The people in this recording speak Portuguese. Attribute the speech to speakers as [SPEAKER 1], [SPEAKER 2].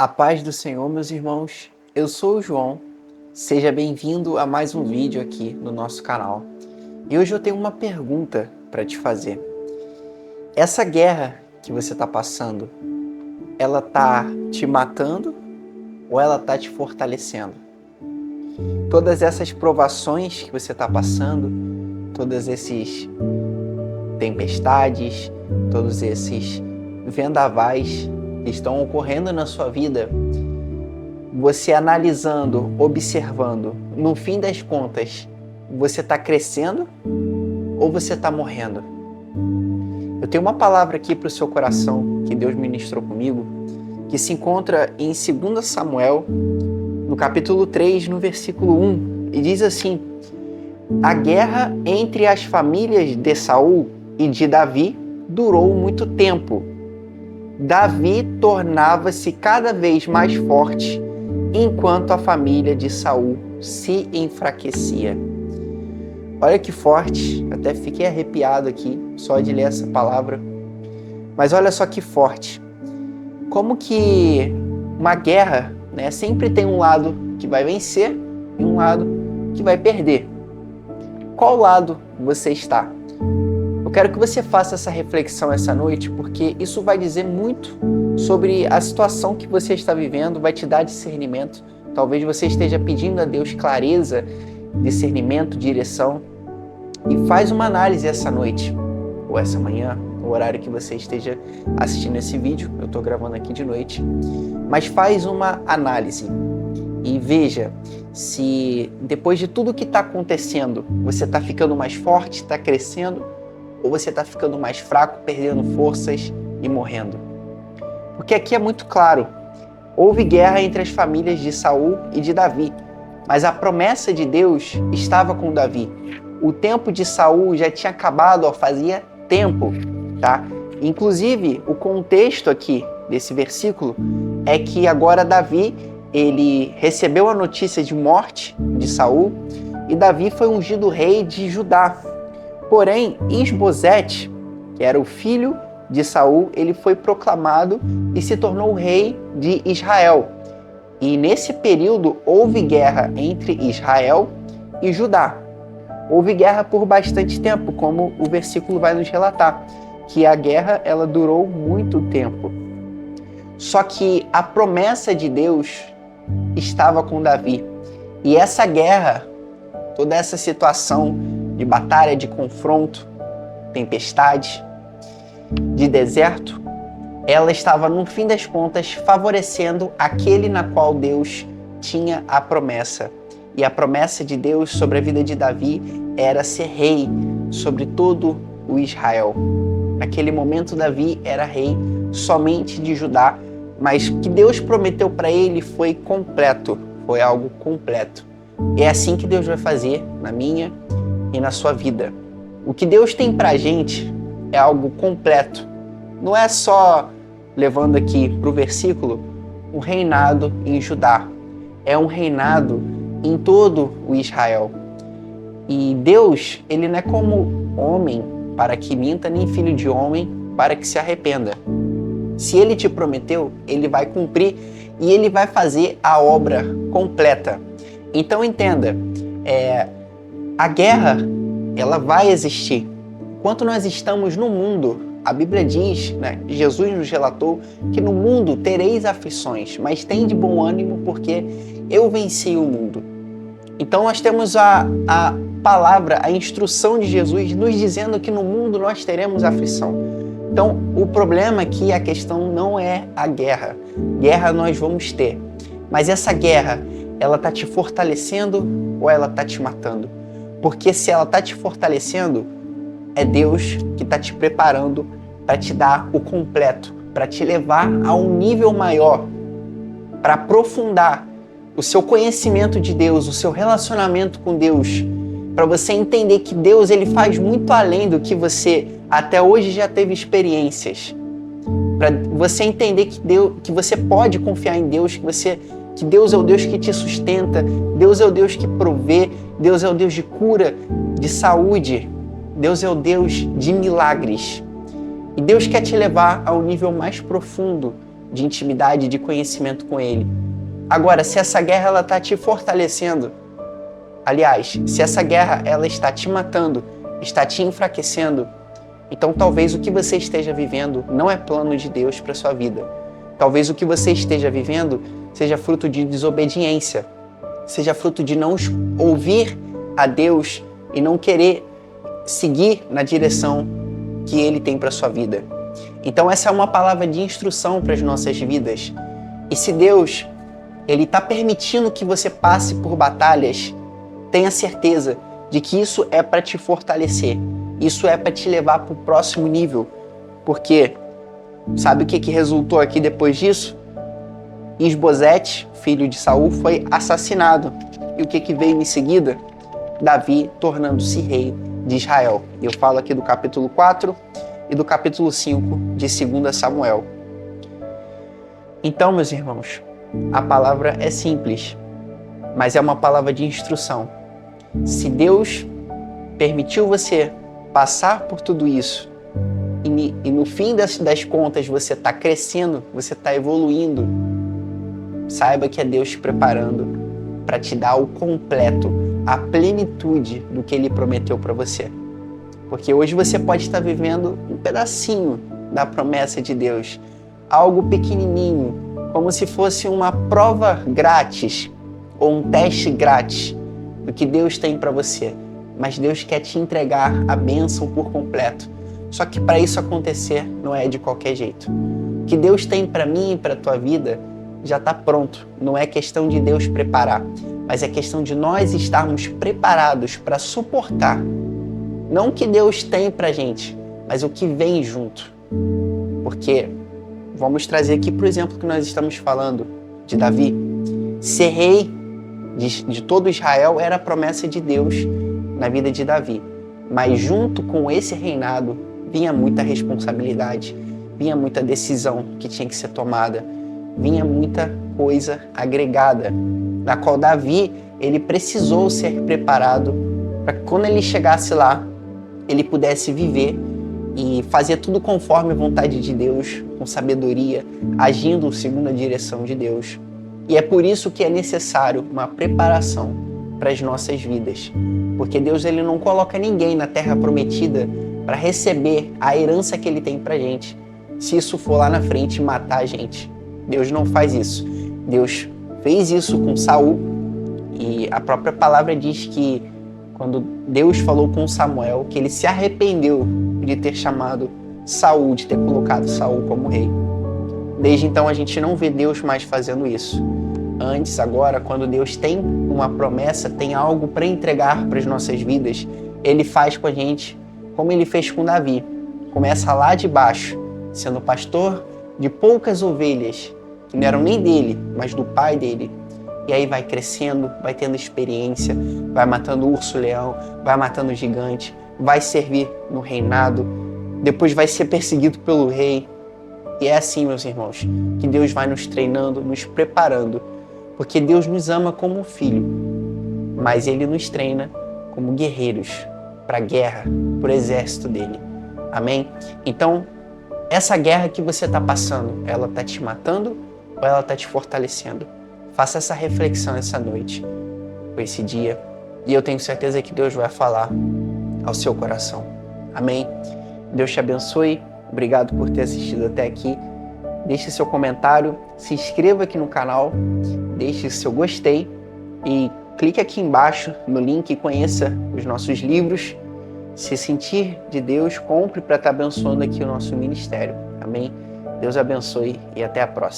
[SPEAKER 1] A paz do Senhor, meus irmãos. Eu sou o João. Seja bem-vindo a mais um vídeo aqui no nosso canal. E hoje eu tenho uma pergunta para te fazer. Essa guerra que você está passando, ela está te matando ou ela está te fortalecendo? Todas essas provações que você está passando, todas essas tempestades, todos esses vendavais que estão ocorrendo na sua vida, você analisando, observando, no fim das contas, você está crescendo ou você está morrendo? Eu tenho uma palavra aqui para o seu coração que Deus ministrou comigo, que se encontra em 2 Samuel, no capítulo 3, no versículo 1, e diz assim: a guerra entre as famílias de Saul e de Davi durou muito tempo. Davi tornava-se cada vez mais forte, enquanto a família de Saul se enfraquecia. Olha que forte, até fiquei arrepiado aqui só de ler essa palavra. Mas olha só que forte. Como que uma guerra, né, sempre tem um lado que vai vencer e um lado que vai perder. Qual lado você está? Eu quero que você faça essa reflexão essa noite, porque isso vai dizer muito sobre a situação que você está vivendo, vai te dar discernimento. Talvez você esteja pedindo a Deus clareza, discernimento, direção. E faz uma análise essa noite, ou essa manhã, o horário que você esteja assistindo esse vídeo. Eu estou gravando aqui de noite. Mas faz uma análise e veja se depois de tudo que está acontecendo, você está ficando mais forte, está crescendo, ou você está ficando mais fraco, perdendo forças e morrendo. Porque aqui é muito claro, houve guerra entre as famílias de Saul e de Davi, mas a promessa de Deus estava com Davi. O tempo de Saul já tinha acabado, fazia tempo, tá? Inclusive, o contexto aqui desse versículo é que agora Davi, ele recebeu a notícia de morte de Saul e Davi foi ungido rei de Judá. Porém, Isbosete, que era o filho de Saul, ele foi proclamado e se tornou rei de Israel. E nesse período houve guerra entre Israel e Judá. Houve guerra por bastante tempo, como o versículo vai nos relatar, que a guerra ela durou muito tempo. Só que a promessa de Deus estava com Davi. E essa guerra, toda essa situação de batalha, de confronto, tempestade, de deserto, ela estava, no fim das contas, favorecendo aquele na qual Deus tinha a promessa. E a promessa de Deus sobre a vida de Davi era ser rei sobre todo o Israel. Naquele momento, Davi era rei somente de Judá, mas o que Deus prometeu para ele foi completo, foi algo completo. É assim que Deus vai fazer na minha e na sua vida. O que Deus tem pra gente é algo completo. Não é só, levando aqui pro versículo, um reinado em Judá. É um reinado em todo o Israel. E Deus, ele não é como homem para que minta, nem filho de homem para que se arrependa. Se ele te prometeu, ele vai cumprir e ele vai fazer a obra completa. Então entenda, a guerra, ela vai existir. Enquanto nós estamos no mundo, a Bíblia diz, né, Jesus nos relatou que no mundo tereis aflições, mas tem de bom ânimo porque eu venci o mundo. Então nós temos a palavra, a instrução de Jesus nos dizendo que no mundo nós teremos aflição. Então o problema aqui, a questão não é a guerra. Guerra nós vamos ter. Mas essa guerra, ela está te fortalecendo ou ela está te matando? Porque se ela está te fortalecendo, é Deus que está te preparando para te dar o completo, para te levar a um nível maior, para aprofundar o seu conhecimento de Deus, o seu relacionamento com Deus, para você entender que Deus ele faz muito além do que você até hoje já teve experiências. Para você entender que você pode confiar em Deus, que Deus é o Deus que te sustenta, Deus é o Deus que provê, Deus é o Deus de cura, de saúde, Deus é o Deus de milagres. E Deus quer te levar ao nível mais profundo de intimidade, de conhecimento com Ele. Agora, se essa guerra ela está te fortalecendo, aliás, se essa guerra ela está te matando, está te enfraquecendo, então talvez o que você esteja vivendo não é plano de Deus para sua vida. Talvez o que você esteja vivendo seja fruto de desobediência, seja fruto de não ouvir a Deus e não querer seguir na direção que Ele tem para sua vida. Então essa é uma palavra de instrução para as nossas vidas. E se Deus Ele está permitindo que você passe por batalhas, tenha certeza de que isso é para te fortalecer. Isso é para te levar para o próximo nível. Porque sabe o que resultou aqui depois disso? Isbosete, filho de Saul, foi assassinado. E o que veio em seguida? Davi tornando-se rei de Israel. Eu falo aqui do capítulo 4 e do capítulo 5 de 2 Samuel. Então, meus irmãos, a palavra é simples, mas é uma palavra de instrução. Se Deus permitiu você passar por tudo isso e no fim das contas você está crescendo, você está evoluindo, saiba que é Deus te preparando para te dar o completo, a plenitude do que Ele prometeu para você. Porque hoje você pode estar vivendo um pedacinho da promessa de Deus, algo pequenininho, como se fosse uma prova grátis ou um teste grátis do que Deus tem para você. Mas Deus quer te entregar a bênção por completo. Só que para isso acontecer não é de qualquer jeito. O que Deus tem para mim e para a tua vida já está pronto. Não é questão de Deus preparar, mas é questão de nós estarmos preparados para suportar. Não o que Deus tem para a gente, mas o que vem junto. Porque vamos trazer aqui, por exemplo, que nós estamos falando de Davi. Ser rei de todo Israel era a promessa de Deus na vida de Davi. Mas junto com esse reinado vinha muita responsabilidade, vinha muita decisão que tinha que ser tomada, vinha muita coisa agregada, na qual Davi ele precisou ser preparado para que quando ele chegasse lá, ele pudesse viver e fazer tudo conforme a vontade de Deus, com sabedoria, agindo segundo a direção de Deus. E é por isso que é necessário uma preparação para as nossas vidas. Porque Deus ele não coloca ninguém na terra prometida para receber a herança que Ele tem para a gente, se isso for lá na frente matar a gente. Deus não faz isso. Deus fez isso com Saul e a própria palavra diz que quando Deus falou com Samuel, que ele se arrependeu de ter chamado Saul, de ter colocado Saul como rei. Desde então a gente não vê Deus mais fazendo isso. Antes, agora, quando Deus tem uma promessa, tem algo para entregar para as nossas vidas, Ele faz com a gente como Ele fez com Davi. Começa lá de baixo, sendo pastor de poucas ovelhas, que não eram nem dele, mas do pai dele. E aí vai crescendo, vai tendo experiência, vai matando urso-leão, vai matando gigante, vai servir no reinado, depois vai ser perseguido pelo rei. E é assim, meus irmãos, que Deus vai nos treinando, nos preparando, porque Deus nos ama como um filho, mas Ele nos treina como guerreiros para a guerra, para o exército dele. Amém? Então, essa guerra que você está passando, ela está te matando ou ela está te fortalecendo? Faça essa reflexão essa noite, ou esse dia, e eu tenho certeza que Deus vai falar ao seu coração. Amém? Deus te abençoe. Obrigado por ter assistido até aqui. Deixe seu comentário, se inscreva aqui no canal, deixe seu gostei e clique aqui embaixo no link e conheça os nossos livros. Se sentir de Deus, compre para estar abençoando aqui o nosso ministério. Amém? Deus abençoe e até a próxima.